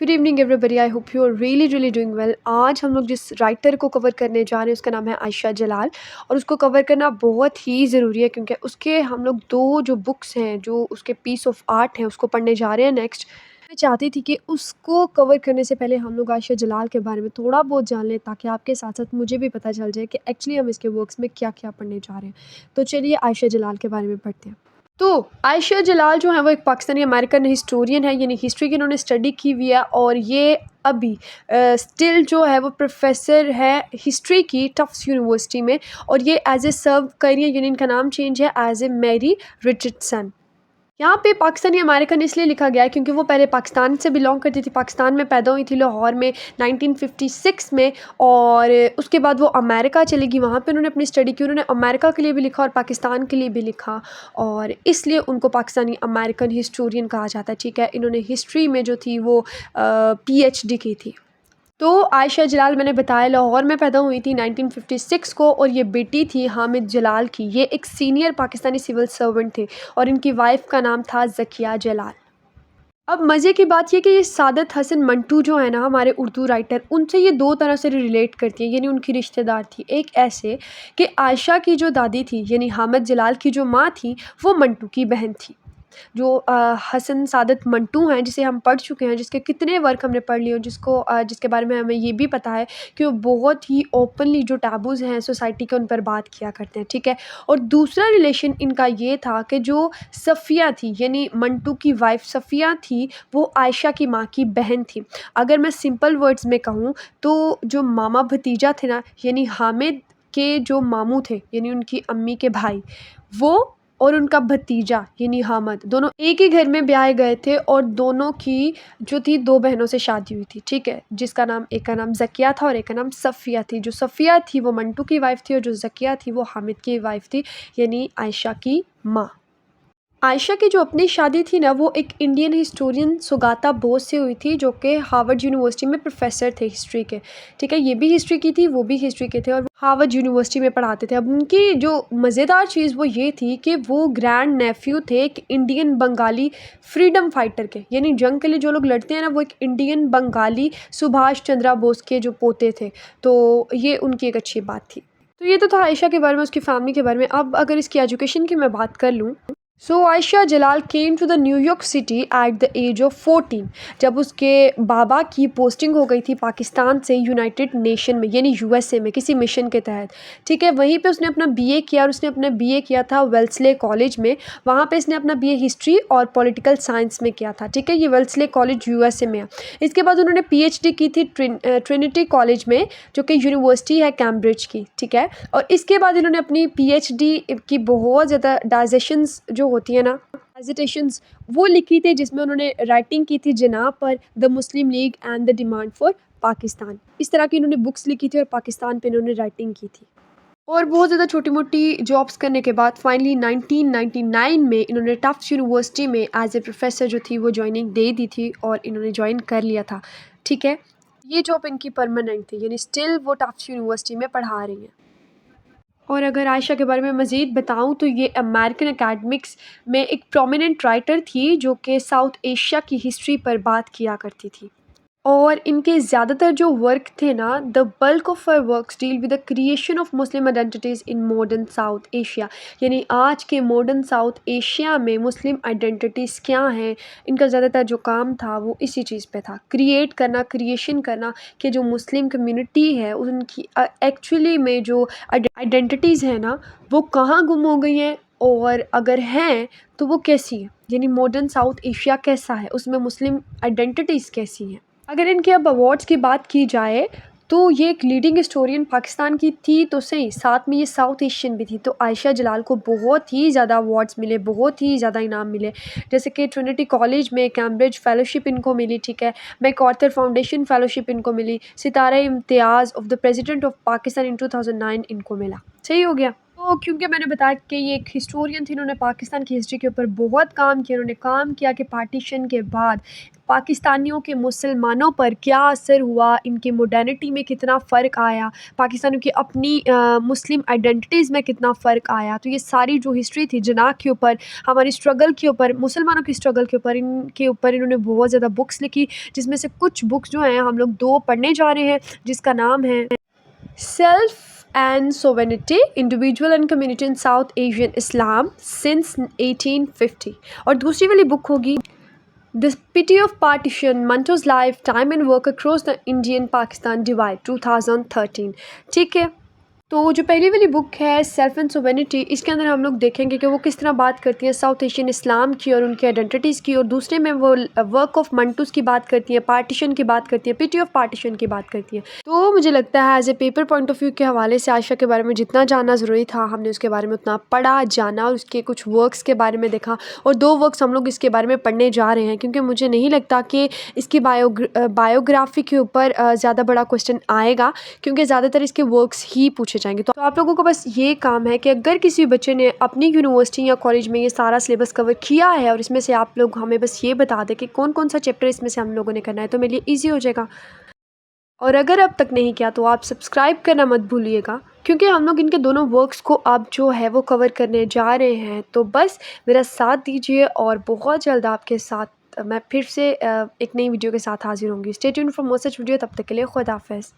Good evening everybody, I hope you are really doing well. आज हम लोग जिस राइटर को कवर करने जा रहे हैं उसका नाम है आयशा जलाल। और उसको कवर करना बहुत ही ज़रूरी है क्योंकि उसके हम लोग दो जो बुक्स हैं, जो उसके पीस ऑफ आर्ट हैं, उसको पढ़ने जा रहे हैं नेक्स्ट। मैं चाहती थी कि उसको कवर करने से पहले हम लोग आयशा जलाल के बारे में थोड़ा बहुत जान लें, ताकि आपके साथ साथ मुझे भी पता चल जाए कि एक्चुअली हम इसके वर्क्स में क्या क्या पढ़ने जा रहे हैं। तो चलिए आयशा जलाल के बारे में पढ़ते हैं। तो आयशा जलाल जो है वो एक पाकिस्तानी अमेरिकन हिस्टोरियन है, यानी हिस्ट्री की इन्होंने स्टडी की हुई है। और ये अभी स्टिल जो है वो प्रोफेसर है हिस्ट्री की टफ्ट्स यूनिवर्सिटी में। और ये एज ए सर्व कर रही है, यानी इनका नाम चेंज है एज ए मैरी रिचर्डसन। यहाँ पे पाकिस्तानी अमेरिकन इसलिए लिखा गया है क्योंकि वो पहले पाकिस्तान से बिलोंग करती थी, पाकिस्तान में पैदा हुई थी लाहौर में 1956 में। और उसके बाद वो अमेरिका चली गई, वहाँ पे उन्होंने अपनी स्टडी की। उन्होंने अमेरिका के लिए भी लिखा और पाकिस्तान के लिए भी लिखा, और इसलिए उनको पाकिस्तानी अमेरिकन हिस्टोरियन कहा जाता है। ठीक है, इन्होंने हिस्ट्री में जो थी वो PhD की थी। तो आयशा जलाल मैंने बताया लाहौर में पैदा हुई थी 1956 को, और ये बेटी थी हामिद जलाल की। ये एक सीनियर पाकिस्तानी सिविल सर्वेंट थे और इनकी वाइफ का नाम था ज़किया जलाल। अब मज़े की बात ये कि ये सादत हसन मंटू जो है ना, हमारे उर्दू राइटर, उनसे ये दो तरह से रिलेट करती है, यानी उनकी रिश्तेदार थी। एक ऐसे कि आयशा की जो दादी थी, यानी हामिद जलाल की जो माँ थी, वो मंटू की बहन थी। जो हसन सादत मंटू हैं, जिसे हम पढ़ चुके हैं, जिसके कितने वर्क हमने पढ़ लिए, जिसके बारे में हमें ये भी पता है कि वो बहुत ही ओपनली जो टैबूज़ हैं सोसाइटी के, उन पर बात किया करते हैं। ठीक है, और दूसरा रिलेशन इनका ये था कि जो सफ़िया थी, यानी मंटू की वाइफ सफ़िया थी, वो आयशा की माँ की बहन थी। अगर मैं सिंपल वर्ड्स में कहूँ तो जो मामा भतीजा थे ना, यानी हामिद के जो मामू थे, यानी उनकी अम्मी के भाई, वो और उनका भतीजा यानी हामिद, दोनों एक ही घर में ब्याहे गए थे। और दोनों की जो थी दो बहनों से शादी हुई थी। ठीक है, जिसका नाम, एक का नाम ज़किया था और एक का नाम सफ़िया थी। जो सफ़िया थी वो मंटू की वाइफ थी और जो ज़किया थी वो हामिद की वाइफ थी, यानी आयशा की माँ। आयशा की जो अपनी शादी थी ना, वो एक इंडियन हिस्टोरियन सुगाता बोस से हुई थी, जो कि हार्वर्ड यूनिवर्सिटी में प्रोफेसर थे हिस्ट्री के। ठीक है, ये भी हिस्ट्री की थी, वो भी हिस्ट्री के थे, और हार्वर्ड यूनिवर्सिटी में पढ़ाते थे। अब उनकी जो मज़ेदार चीज़ वो ये थी कि वो ग्रैंड नेफ्यू थे एक इंडियन बंगाली फ्रीडम फाइटर के, यानी जंग के लिए जो लोग लड़ते हैं ना, वो एक इंडियन बंगाली सुभाष चंद्रा बोस के जो पोते थे। तो ये उनकी एक अच्छी बात थी। तो ये तो था आयशा के बारे में, उसकी फैमिली के बारे में। अब अगर इसकी एजुकेशन की मैं बात कर लूँ, so Ayesha Jalal came to the New York city at the age of 14, जब उसके बाबा की पोस्टिंग हो गई थी पाकिस्तान से यूनाइटेड नेशन में, यानी USA में, किसी मिशन के तहत। ठीक है, वहीं पे उसने अपना BA किया, और उसने अपना BA किया था वेल्सले कॉलेज में। वहाँ पे इसने अपना BA हिस्ट्री और पॉलिटिकल साइंस में किया था। ठीक है, ये वेल्सले कॉलेज USA में है। इसके बाद उन्होंने PhD की थी ट्रिनिटी कॉलेज में, जो कि यूनिवर्सिटी है कैम्ब्रिज की। ठीक है, और इसके बाद इन्होंने अपनी PhD की बहुत ज़्यादा डाइजेशंस जो होती है ना, हेजिटेशंस, वो लिखी थी, जिसमें उन्होंने राइटिंग की थी जनाब पर the Muslim league and the demand for Pakistan. इस तरह की इन्होंने बुक्स लिखी थी और पाकिस्तान पे इन्होंने राइटिंग की थी। और बहुत ज़्यादा छोटी मोटी जॉब्स करने के बाद फाइनली 1999 में इन्होंने टफ्ट्स यूनिवर्सिटी में एज ए प्रोफेसर जो थी वो ज्वाइनिंग दे दी थी, और इन्होंने ज्वाइन कर लिया था। ठीक है, ये जॉब इनकी परमानेंट थी, यानी स्टिल वो टफ्ट्स यूनिवर्सिटी में पढ़ा रही हैं। और अगर आयशा के बारे में मज़ीद बताऊँ तो ये अमेरिकन एकेडमिक्स में एक प्रोमिनेंट राइटर थी, जो कि साउथ एशिया की हिस्ट्री पर बात किया करती थी। और इनके ज़्यादातर जो वर्क थे ना, the bulk of her works deal with the creation of Muslim identities in modern south Asia, यानी आज के मॉडर्न साउथ एशिया में मुस्लिम आइडेंटिटीज़ क्या हैं। इनका ज़्यादातर जो काम था वो इसी चीज़ पे था, क्रिएट करना, क्रिएशन करना, कि जो मुस्लिम कम्युनिटी है उनकी एक्चुअली में जो आइडेंटिटीज़ हैं ना, वो कहाँ गुम हो गई हैं, और अगर हैं तो वो कैसी हैं, यानी मॉडर्न साउथ एशिया कैसा है, उसमें मुस्लिम आइडेंटिटीज़ कैसी हैं। अगर इनके अब अवार्ड्स की बात की जाए तो ये एक लीडिंग हिस्टोरियन पाकिस्तान की थी तो सही, साथ में ये साउथ एशियन भी थी। तो आयशा जलाल को बहुत ही ज़्यादा अवार्ड्स मिले, बहुत ही ज़्यादा इनाम मिले, जैसे कि ट्रिनिटी कॉलेज में कैम्ब्रिज फेलोशिप इनको मिली। ठीक है, मैकआर्थर फाउंडेशन फेलोशिप इनको मिली, Sitara Imtiaz of the president of Pakistan in 2009 इनको मिला। सही हो गया। तो क्योंकि मैंने बताया कि ये एक हिस्टोरियन थे, इन्होंने पाकिस्तान की हिस्ट्री के ऊपर बहुत काम किया। इन्होंने काम किया कि पार्टीशन के बाद पाकिस्तानियों के मुसलमानों पर क्या असर हुआ, इनकी मॉडर्निटी में कितना फ़र्क आया, पाकिस्तानियों की अपनी मुस्लिम आइडेंटिटीज़ में कितना फ़र्क आया। तो ये सारी जो हिस्ट्री थी जिनाह के ऊपर, हमारी स्ट्रगल के ऊपर, मुसलमानों की स्ट्रगल के ऊपर, इनके ऊपर इन्होंने बहुत ज़्यादा बुक्स लिखी, जिसमें से कुछ बुक्स जो हैं हम लोग 2 पढ़ने जा रहे हैं, जिसका नाम है self and sovereignty, individual and community in South Asian Islam since 1850, और दूसरी वाली बुक होगी the pity of partition, Manto's lifetime and work across the Indian Pakistan divide 2013। ठीक है, तो जो पहली वाली बुक है सेल्फ एंड सोवेनिटी, इसके अंदर हम लोग देखेंगे कि वो किस तरह बात करती है साउथ एशियन इस्लाम की और उनकी आइडेंटिटीज़ की, और दूसरे में वो वर्क ऑफ मंटूस की बात करती है, पार्टीशन की बात करती है, पिटी ऑफ पार्टीशन की बात करती है। तो मुझे लगता है as a paper point of view के हवाले से आयशा के बारे में जितना जानना ज़रूरी था, हमने उसके बारे में उतना पढ़ा, जाना, और उसके कुछ वर्क्स के बारे में देखा, और 2 वर्क्स हम लोग इसके बारे में पढ़ने जा रहे हैं, क्योंकि मुझे नहीं लगता कि इसकी बायोग्राफी के ऊपर ज़्यादा बड़ा क्वेश्चन आएगा, क्योंकि ज़्यादातर इसके वर्क्स ही पूछे जाएंगे। तो आप लोगों को बस ये काम है कि अगर किसी बच्चे ने अपनी यूनिवर्सिटी या कॉलेज में ये सारा सिलेबस कवर किया है, और इसमें से आप लोग हमें बस ये बता दें कि कौन कौन सा चैप्टर इसमें से हम लोगों ने करना है, तो मेरे लिए ईजी हो जाएगा। और अगर अब तक नहीं किया तो आप सब्सक्राइब करना मत भूलिएगा, क्योंकि हम लोग इनके दोनों वर्क्स को अब जो है वो कवर करने जा रहे हैं। तो बस मेरा साथ दीजिए, और बहुत जल्द आपके साथ मैं फिर से एक नई वीडियो के साथ हाजिर होंगी। Stay tuned for more such video. तब तक के लिए खुदा हाफ़िज़।